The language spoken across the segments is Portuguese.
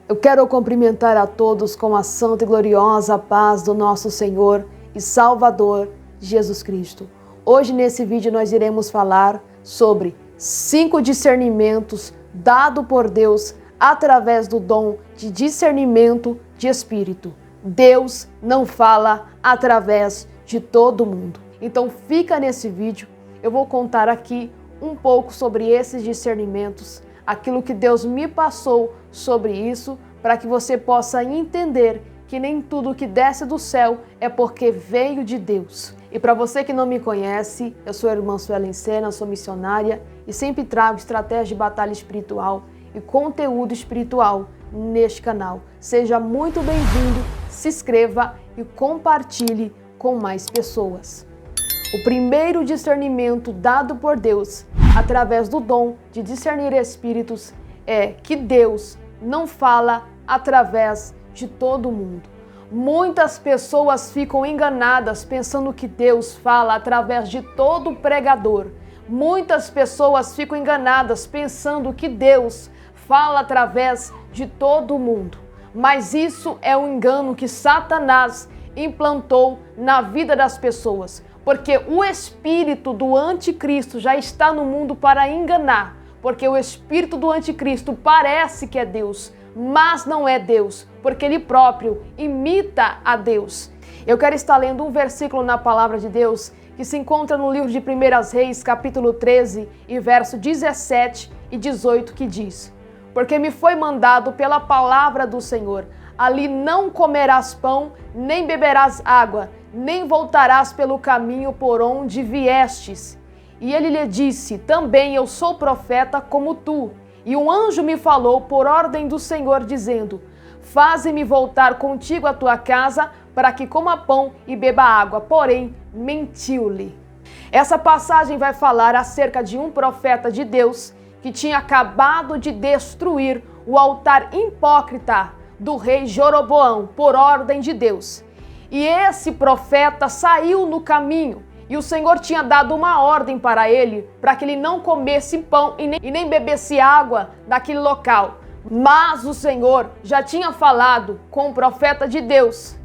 Eu quero cumprimentar a todos com a santa e gloriosa paz do nosso Senhor e Salvador Jesus Cristo. Hoje nesse vídeo nós iremos falar sobre 5 discernimentos dados por Deus através do dom de discernimento de espírito. Deus não fala através de todo mundo. Então fica nesse vídeo, eu vou contar aqui um pouco sobre esses discernimentos, aquilo que Deus me passou sobre isso, para que você possa entender que nem tudo que desce do céu é porque veio de Deus. E para você que não me conhece, eu sou a irmã Suelen Sena, sou missionária e sempre trago estratégia de batalha espiritual e conteúdo espiritual neste canal. Seja muito bem-vindo, se inscreva e compartilhe com mais pessoas. O primeiro discernimento dado por Deus através do dom de discernir espíritos é que Deus não fala através de todo mundo. Muitas pessoas ficam enganadas pensando que Deus fala através de todo pregador. Muitas pessoas ficam enganadas pensando que Deus fala através de todo mundo. Mas isso é um engano que Satanás implantou na vida das pessoas. Porque o espírito do anticristo já está no mundo para enganar. Porque o espírito do anticristo parece que é Deus, mas não é Deus, porque ele próprio imita a Deus. Eu quero estar lendo um versículo na palavra de Deus que se encontra no livro de 1 Reis, capítulo 13, e verso 17 e 18, que diz: Porque me foi mandado pela palavra do Senhor, ali não comerás pão, nem beberás água, nem voltarás pelo caminho por onde viestes. E ele lhe disse: Também eu sou profeta como tu. E um anjo me falou por ordem do Senhor, dizendo: Faze-me voltar contigo à tua casa, para que coma pão e beba água. Porém, mentiu-lhe. Essa passagem vai falar acerca de um profeta de Deus que tinha acabado de destruir o altar hipócrita do rei Jeroboão, por ordem de Deus. E esse profeta saiu no caminho, e o Senhor tinha dado uma ordem para ele, para que ele não comesse pão e nem bebesse água daquele local. Mas o Senhor já tinha falado com o profeta de Deus,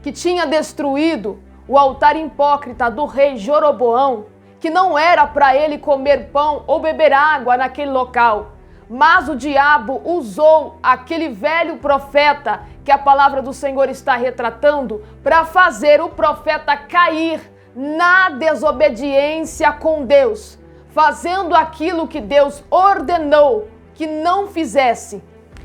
que tinha destruído o altar hipócrita do rei Jeroboão, que não era para ele comer pão ou beber água naquele local. Mas o diabo usou aquele velho profeta que a palavra do Senhor está retratando para fazer o profeta cair na desobediência com Deus, fazendo aquilo que Deus ordenou que não fizesse.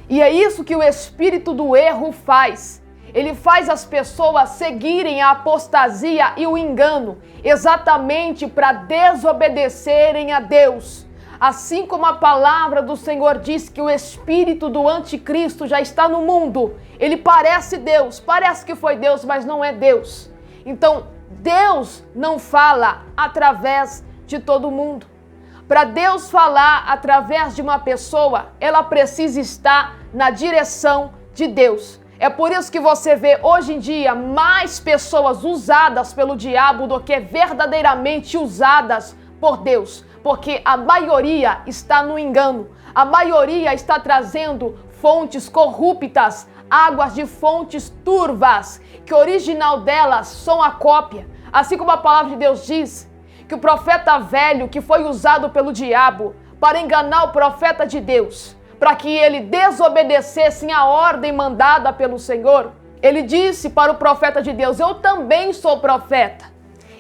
E é isso que o espírito do erro faz. Ele faz as pessoas seguirem a apostasia e o engano, exatamente para desobedecerem a Deus. Assim como a palavra do Senhor diz que o espírito do anticristo já está no mundo, ele parece Deus, parece que foi Deus, mas não é Deus. Então, Deus não fala através de todo mundo. Para Deus falar através de uma pessoa, ela precisa estar na direção de Deus. É por isso que você vê hoje em dia mais pessoas usadas pelo diabo do que verdadeiramente usadas por Deus. Porque a maioria está no engano, a maioria está trazendo fontes corruptas, águas de fontes turvas, que o original delas são a cópia. Assim como a palavra de Deus diz que o profeta velho que foi usado pelo diabo para enganar o profeta de Deus, para que ele desobedecesse a ordem mandada pelo Senhor, ele disse para o profeta de Deus: Eu também sou profeta.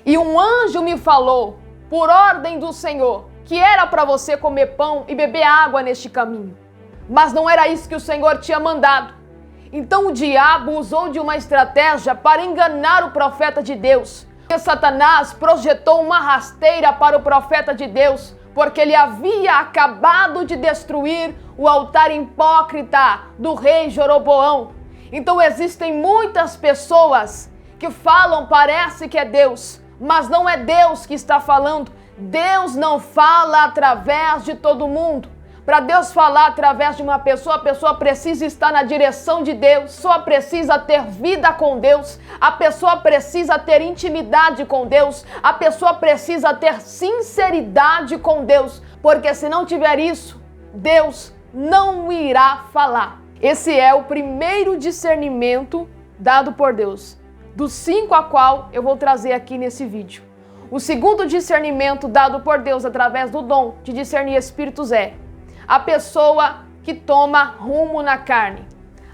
E um anjo me falou, por ordem do Senhor, que era para você comer pão e beber água neste caminho. Mas não era isso que o Senhor tinha mandado. Então o diabo usou de uma estratégia para enganar o profeta de Deus. E Satanás projetou uma rasteira para o profeta de Deus, porque ele havia acabado de destruir o altar hipócrita do rei Jeroboão. Então existem muitas pessoas que falam, parece que é Deus, mas não é Deus que está falando. Deus não fala através de todo mundo. Para Deus falar através de uma pessoa, a pessoa precisa estar na direção de Deus, a pessoa precisa ter vida com Deus, a pessoa precisa ter intimidade com Deus, a pessoa precisa ter sinceridade com Deus, porque se não tiver isso, Deus não irá falar. Esse é o primeiro discernimento dado por Deus, dos 5 a qual eu vou trazer aqui nesse vídeo. O segundo discernimento dado por Deus através do dom de discernir espíritos é a pessoa que toma rumo na carne,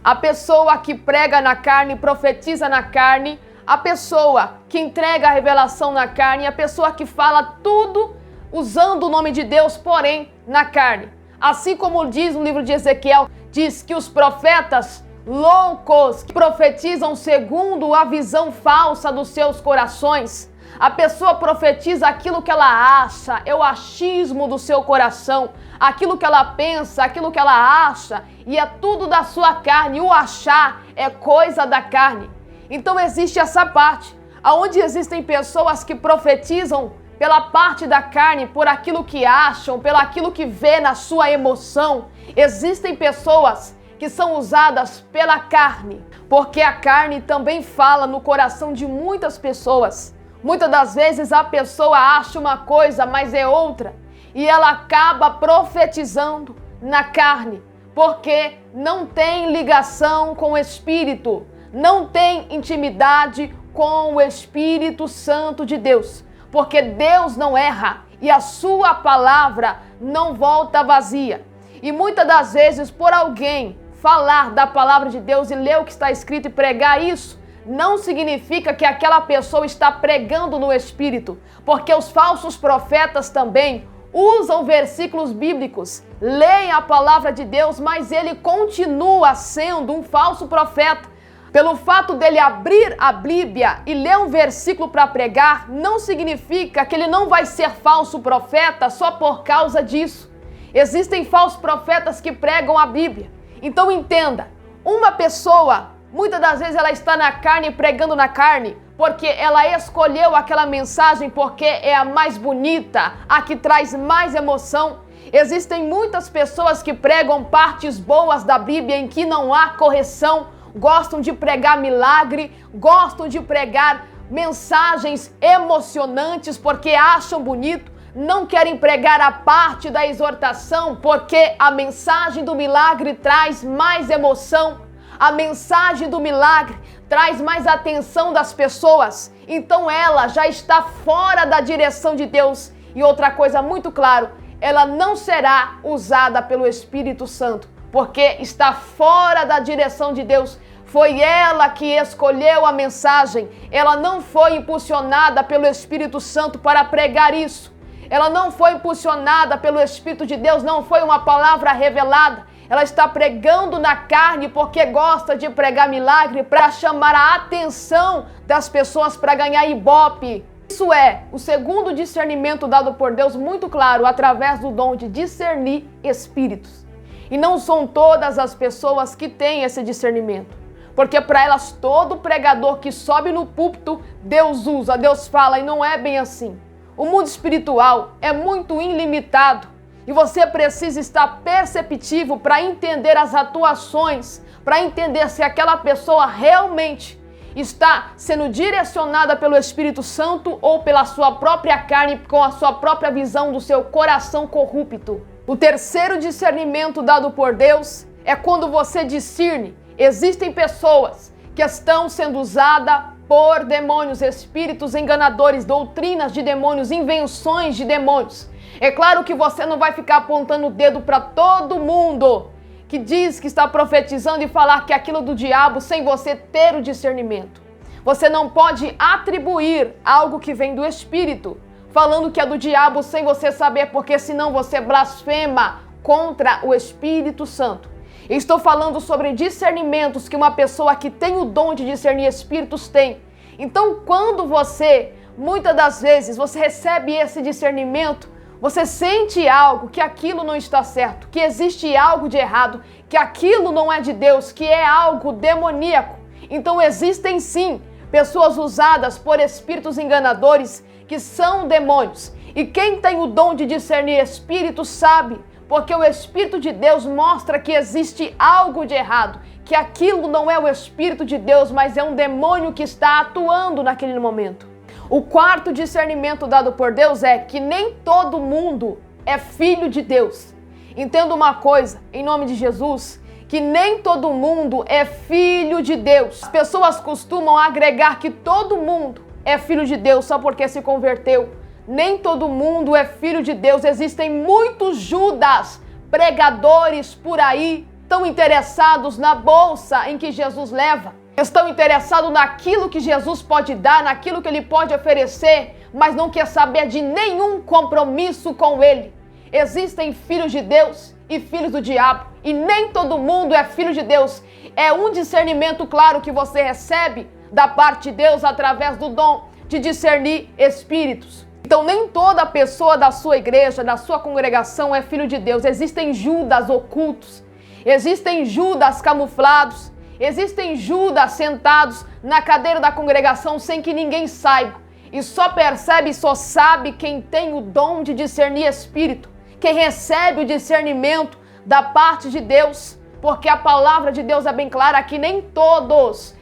a pessoa que prega na carne, profetiza na carne, a pessoa que entrega a revelação na carne, a pessoa que fala tudo usando o nome de Deus, porém na carne. Assim como diz no livro de Ezequiel, diz que os profetas loucos que profetizam segundo a visão falsa dos seus corações. A pessoa profetiza aquilo que ela acha, é o achismo do seu coração, aquilo que ela pensa, aquilo que ela acha, e é tudo da sua carne. O achar é coisa da carne. Então existe essa parte, onde existem pessoas que profetizam pela parte da carne, por aquilo que acham, pelo aquilo que vê na sua emoção. Existem pessoas que são usadas pela carne, porque a carne também fala no coração de muitas pessoas. Muitas das vezes a pessoa acha uma coisa, mas é outra, e ela acaba profetizando na carne, porque não tem ligação com o Espírito, não tem intimidade com o Espírito Santo de Deus, porque Deus não erra e a sua palavra não volta vazia. E muitas das vezes, por alguém falar da palavra de Deus e ler o que está escrito e pregar isso, não significa que aquela pessoa está pregando no Espírito, porque os falsos profetas também usam versículos bíblicos, leem a palavra de Deus, mas ele continua sendo um falso profeta. Pelo fato dele abrir a Bíblia e ler um versículo para pregar, não significa que ele não vai ser falso profeta só por causa disso. Existem falsos profetas que pregam a Bíblia. Então entenda, uma pessoa, muitas das vezes ela está na carne, pregando na carne, porque ela escolheu aquela mensagem porque é a mais bonita, a que traz mais emoção. Existem muitas pessoas que pregam partes boas da Bíblia em que não há correção, gostam de pregar milagre, gostam de pregar mensagens emocionantes porque acham bonito, não querem pregar a parte da exortação porque a mensagem do milagre traz mais emoção, a mensagem do milagre traz mais atenção das pessoas, então ela já está fora da direção de Deus. E outra coisa muito clara, ela não será usada pelo Espírito Santo, porque está fora da direção de Deus. Foi ela que escolheu a mensagem, ela não foi impulsionada pelo Espírito Santo para pregar isso. Ela não foi impulsionada pelo Espírito de Deus, não foi uma palavra revelada. Ela está pregando na carne porque gosta de pregar milagre para chamar a atenção das pessoas, para ganhar ibope. Isso é o segundo discernimento dado por Deus, muito claro, através do dom de discernir espíritos. E não são todas as pessoas que têm esse discernimento, porque para elas todo pregador que sobe no púlpito, Deus usa, Deus fala, e não é bem assim. O mundo espiritual é muito ilimitado e você precisa estar perceptivo para entender as atuações, para entender se aquela pessoa realmente está sendo direcionada pelo Espírito Santo ou pela sua própria carne, com a sua própria visão do seu coração corrupto. O terceiro discernimento dado por Deus é quando você discerne. Existem pessoas que estão sendo usadas por demônios, espíritos enganadores, doutrinas de demônios, invenções de demônios. É claro que você não vai ficar apontando o dedo para todo mundo que diz que está profetizando e falar que é aquilo do diabo sem você ter o discernimento. Você não pode atribuir algo que vem do Espírito, falando que é do diabo sem você saber, porque senão você blasfema contra o Espírito Santo. Estou falando sobre discernimentos que uma pessoa que tem o dom de discernir espíritos tem. Então, quando você, muitas das vezes, você recebe esse discernimento, você sente algo, que aquilo não está certo, que existe algo de errado, que aquilo não é de Deus, que é algo demoníaco. Então, existem sim pessoas usadas por espíritos enganadores que são demônios. E quem tem o dom de discernir espíritos sabe, porque o Espírito de Deus mostra que existe algo de errado, que aquilo não é o Espírito de Deus, mas é um demônio que está atuando naquele momento. O quarto discernimento dado por Deus é que nem todo mundo é filho de Deus. Entenda uma coisa, em nome de Jesus, que nem todo mundo é filho de Deus. As pessoas costumam agregar que todo mundo é filho de Deus só porque se converteu. Nem todo mundo é filho de Deus. Existem muitos Judas, pregadores por aí, tão interessados na bolsa em que Jesus leva. Estão interessados naquilo que Jesus pode dar, naquilo que Ele pode oferecer, mas não quer saber de nenhum compromisso com Ele. Existem filhos de Deus e filhos do diabo, e nem todo mundo é filho de Deus. É um discernimento claro que você recebe da parte de Deus através do dom de discernir espíritos. Então nem toda pessoa da sua igreja, da sua congregação é filho de Deus. Existem Judas ocultos, existem Judas camuflados, existem Judas sentados na cadeira da congregação sem que ninguém saiba. E só percebe, só sabe quem tem o dom de discernir espírito, quem recebe o discernimento da parte de Deus, porque a palavra de Deus é bem clara que nem todos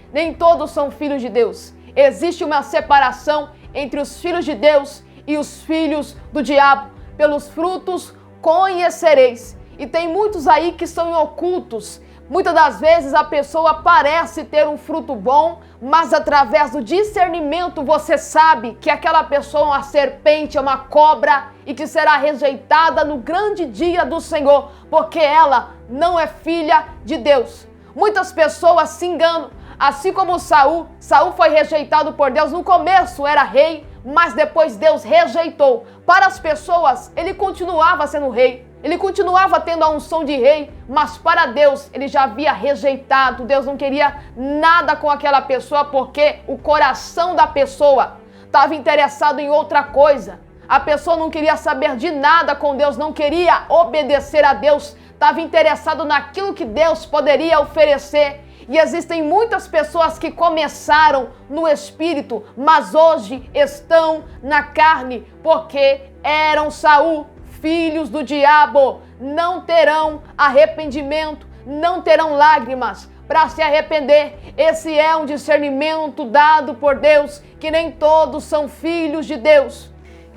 são filhos de Deus. Existe uma separação entre os filhos de Deus e os filhos do diabo. Pelos frutos conhecereis. E tem muitos aí que são ocultos. Muitas das vezes a pessoa parece ter um fruto bom, mas através do discernimento você sabe que aquela pessoa é uma serpente, é uma cobra e que será rejeitada no grande dia do Senhor, porque ela não é filha de Deus. Muitas pessoas se enganam, assim como Saul foi rejeitado por Deus. No começo era rei, mas depois Deus rejeitou. Para as pessoas, ele continuava sendo rei. Ele continuava tendo a unção de rei, mas para Deus ele já havia rejeitado. Deus não queria nada com aquela pessoa porque o coração da pessoa estava interessado em outra coisa. A pessoa não queria saber de nada com Deus, não queria obedecer a Deus, estava interessado naquilo que Deus poderia oferecer. E existem muitas pessoas que começaram no espírito, mas hoje estão na carne, porque eram Saul, filhos do diabo. Não terão arrependimento, não terão lágrimas para se arrepender. Esse é um discernimento dado por Deus, que nem todos são filhos de Deus.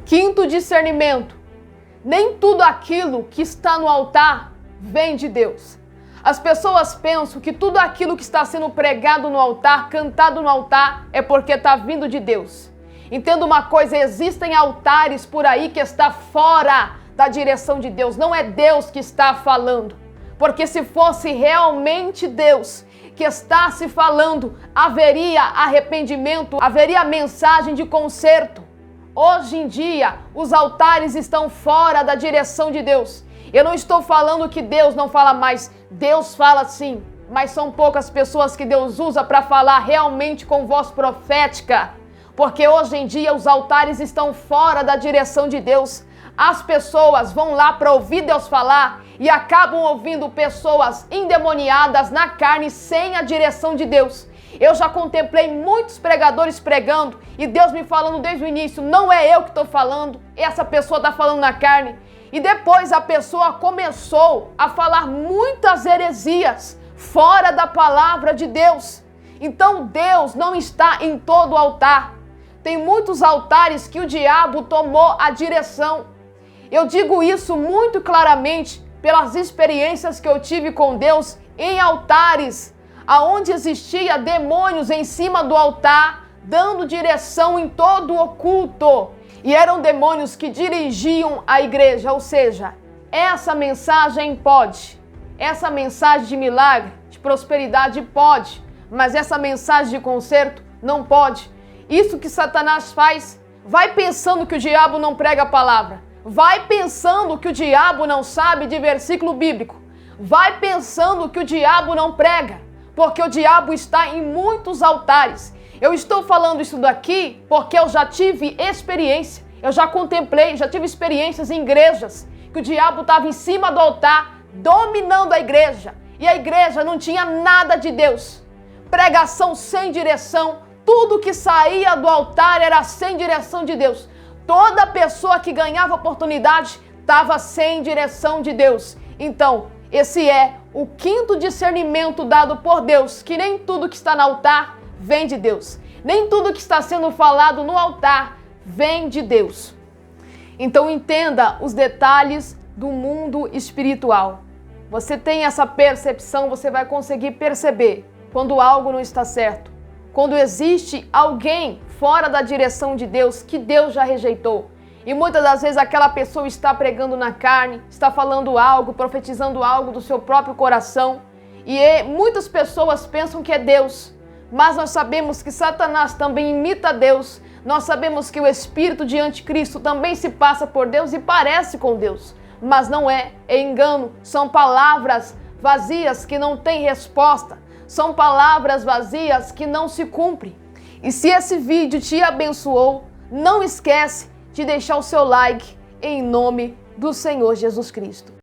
Quinto discernimento: nem tudo aquilo que está no altar vem de Deus. As pessoas pensam que tudo aquilo que está sendo pregado no altar, cantado no altar, é porque está vindo de Deus. Entenda uma coisa: existem altares por aí que está fora da direção de Deus. Não é Deus que está falando. Porque se fosse realmente Deus que está se falando, haveria arrependimento, haveria mensagem de conserto. Hoje em dia, os altares estão fora da direção de Deus. Eu não estou falando que Deus não fala mais. Deus fala sim, mas são poucas pessoas que Deus usa para falar realmente com voz profética. Porque hoje em dia os altares estão fora da direção de Deus. As pessoas vão lá para ouvir Deus falar e acabam ouvindo pessoas endemoniadas na carne sem a direção de Deus. Eu já contemplei muitos pregadores pregando e Deus me falando desde o início: não é eu que estou falando, essa pessoa está falando na carne. E depois a pessoa começou a falar muitas heresias fora da palavra de Deus. Então Deus não está em todo o altar. Tem muitos altares que o diabo tomou a direção. Eu digo isso muito claramente pelas experiências que eu tive com Deus em altares, aonde existia demônios em cima do altar, dando direção em todo o culto. E eram demônios que dirigiam a igreja, ou seja, essa mensagem pode, essa mensagem de milagre, de prosperidade pode, mas essa mensagem de conserto não pode. Isso que Satanás faz, vai pensando que o diabo não prega a palavra, vai pensando que o diabo não sabe de versículo bíblico, vai pensando que o diabo não prega, porque o diabo está em muitos altares. Eu estou falando isso daqui porque eu já tive experiência, eu já contemplei, já tive experiências em igrejas que o diabo estava em cima do altar, dominando a igreja, e a igreja não tinha nada de Deus. Pregação sem direção, tudo que saía do altar era sem direção de Deus. Toda pessoa que ganhava oportunidade estava sem direção de Deus. Então, esse é o quinto discernimento dado por Deus, que nem tudo que está no altar vem de Deus. Nem tudo que está sendo falado no altar vem de Deus. Então entenda os detalhes do mundo espiritual. você tem essa percepção, você vai conseguir perceber quando algo não está certo. Quando existe alguém fora da direção de Deus, que Deus já rejeitou. E muitas das vezes aquela pessoa está pregando na carne, está falando algo, profetizando algo do seu próprio coração. E muitas pessoas pensam que é Deus. Mas nós sabemos que Satanás também imita Deus. Nós sabemos que o espírito de anticristo também se passa por Deus e parece com Deus. Mas não é engano, são palavras vazias que não têm resposta. São palavras vazias que não se cumprem. E se esse vídeo te abençoou, não esquece de deixar o seu like em nome do Senhor Jesus Cristo.